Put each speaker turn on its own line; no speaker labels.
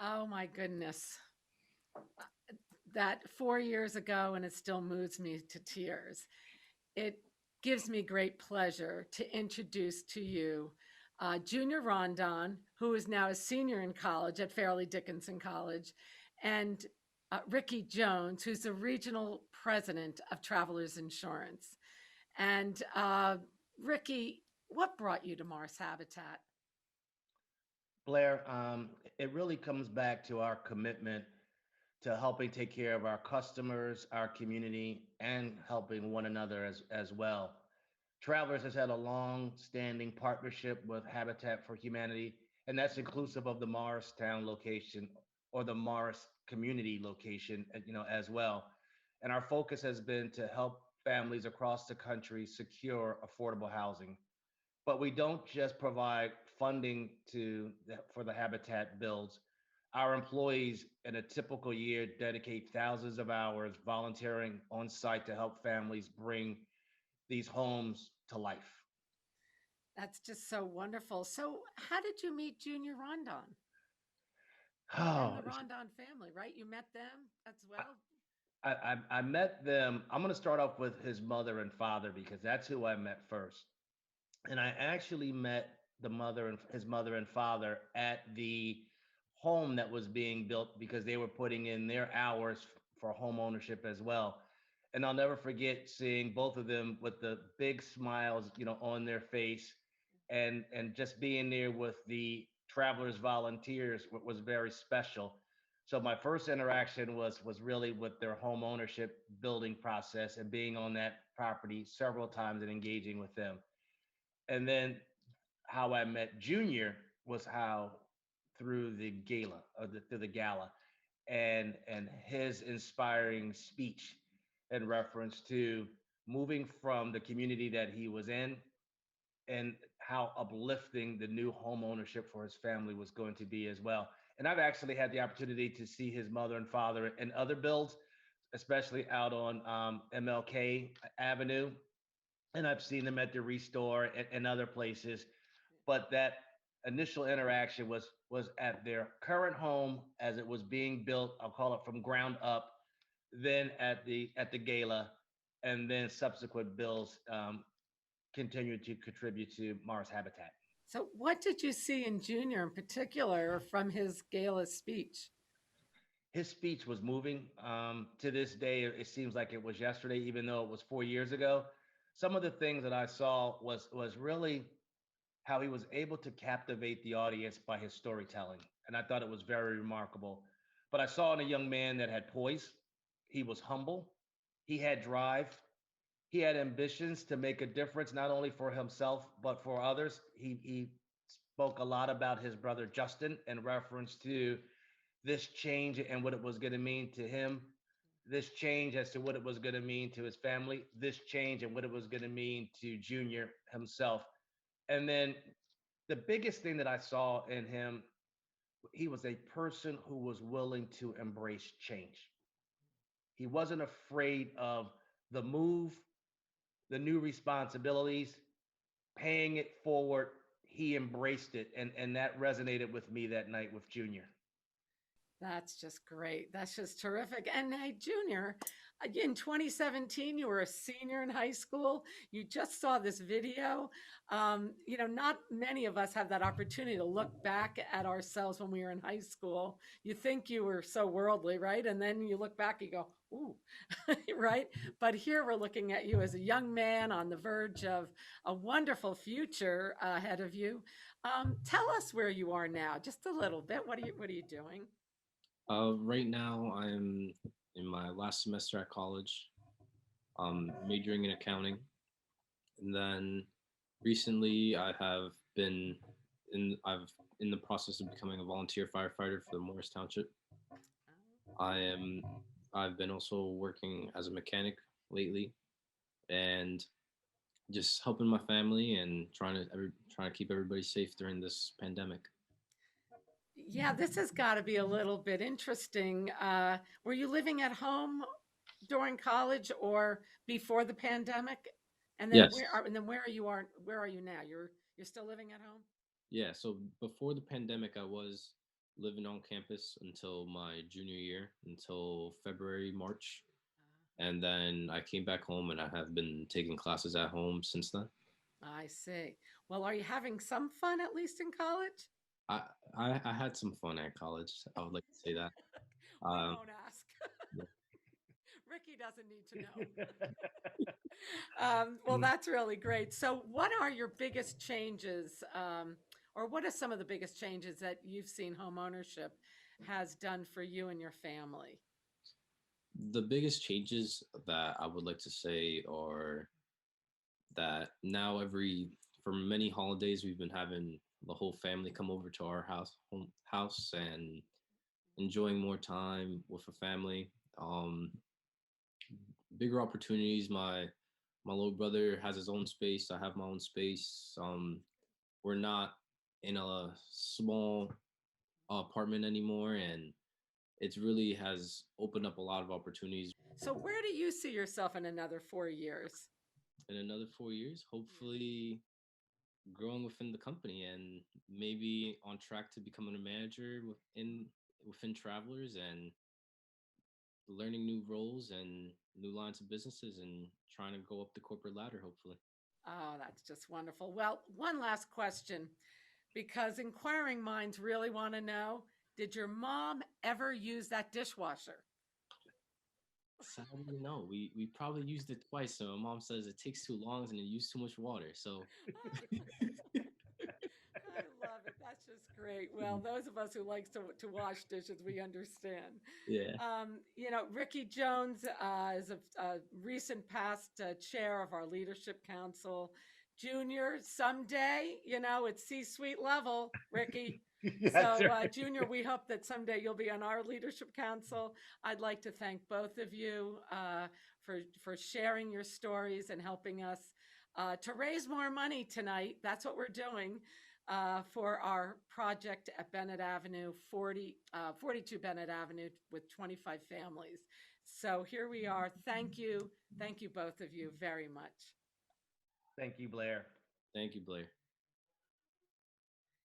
Oh my goodness. That 4 years ago, and it still moves me to tears. It gives me great pleasure to introduce to you Junior Rondon, who is now a senior in college at Fairleigh Dickinson College, and Ricky Jones, who's the regional president of Travelers Insurance. And Ricky, what brought you to Mars Habitat?
Blair, it really comes back to our commitment to helping take care of our customers, our community, and helping one another as well. Travelers has had a long standing partnership with Habitat for Humanity, and that's inclusive of the Morristown location or the Morris community location, as well. And our focus has been to help families across the country secure affordable housing. But we don't just provide funding for the habitat builds. Our employees in a typical year dedicate thousands of hours volunteering on site to help families bring these homes to life.
That's just so wonderful. So, how did you meet Junior Rondon and
Oh,
the Rondon family, right? You met them as well?
I met them. I'm going to start off with his mother and father because that's who I met first. And I actually met his mother and father at the home that was being built because they were putting in their hours for home ownership as well. And I'll never forget seeing both of them with the big smiles, on their face, and just being there with the travelers volunteers was very special. So my first interaction was really with their home ownership building process and being on that property several times and engaging with them. And then how I met Junior was how through the gala or through the gala and his inspiring speech in reference to moving from the community that he was in and how uplifting the new home ownership for his family was going to be as well. And I've actually had the opportunity to see his mother and father in other builds, especially out on MLK Avenue, and I've seen them at the Restore and other places. But that initial interaction was at their current home as it was being built. I'll call it from ground up. Then at the gala, and then subsequent bills continued to contribute to Mars Habitat.
So, what did you see in Junior in particular from his gala speech?
His speech was moving. To this day, it seems like it was yesterday, even though it was 4 years ago. Some of the things that I saw was really how he was able to captivate the audience by his storytelling. And I thought it was very remarkable. But I saw in a young man that had poise, he was humble, he had drive, he had ambitions to make a difference, not only for himself, but for others. He spoke a lot about his brother Justin in reference to this change and what it was going to mean to him, this change as to what it was going to mean to his family, this change and what it was going to mean to Junior himself. And then the biggest thing that I saw in him, he was a person who was willing to embrace change. He wasn't afraid of the move, the new responsibilities, paying it forward. He embraced it. And that resonated with me that night with Junior.
That's just great. That's just terrific. And hey, Junior, in 2017, you were a senior in high school. You just saw this video. Not many of us have that opportunity to look back at ourselves when we were in high school. You think you were so worldly, right? And then you look back, you go, ooh, right? But here we're looking at you as a young man on the verge of a wonderful future ahead of you. Tell us where you are now, just a little bit. What are you doing?
Right now, I'm in my last semester at college, majoring in accounting, and then recently I have been I've in the process of becoming a volunteer firefighter for the Morris Township. I am I've been also working as a mechanic lately, and just helping my family and trying to keep everybody safe during this pandemic.
Yeah, this has got to be a little bit interesting. Were you living at home during college or before the pandemic? And then
Yes.
where are you now? You're still living at home?
Yeah. So before the pandemic, I was living on campus until my junior year, until February, March. And then I came back home and I have been taking classes at home since then.
I see. Well, are you having some fun at least in college?
I, I had some fun at college. I would like to say that.
We
Um,
won't ask.
yeah.
Ricky doesn't need to know. Well,
Mm,
that's really great. So, what are your biggest changes, or what are some of the biggest changes that you've seen home ownership has done for you and your family?
the biggest changes that I would like to say are that now for many holidays we've been having the whole family come over to our house and enjoying more time with a family. Um, Bigger opportunities. My little brother has his own space. I have my own space. We're not in a small apartment anymore, and it really has opened up a lot of opportunities.
So, where do you see yourself in another 4 years?
In another 4 years, hopefully growing within the company and maybe on track to becoming a manager within Travelers and learning new roles and new lines of businesses and trying to go up the corporate ladder, hopefully.
Oh, that's just wonderful. Well, one last question, because inquiring minds really want to know, did your mom ever use that dishwasher?
Sadly, no. We probably used it twice. So my mom says it takes too long and it used too much water. So
I love it. That's just great. Well, those of us who likes to wash dishes, we understand.
yeah.
Ricky Jones is a recent past chair of our leadership council. Junior, someday, it's C-suite level, Ricky.
That's
So,
right.
Junior, we hope that someday you'll be on our leadership council. I'd like to thank both of you for sharing your stories and helping us to raise more money tonight. That's what we're doing for our project at Bennett Avenue, 42 Bennett Avenue with 25 families. So here we are. Thank you. Thank you, both of you, very much.
Thank you, Blair.
Thank you, Blair.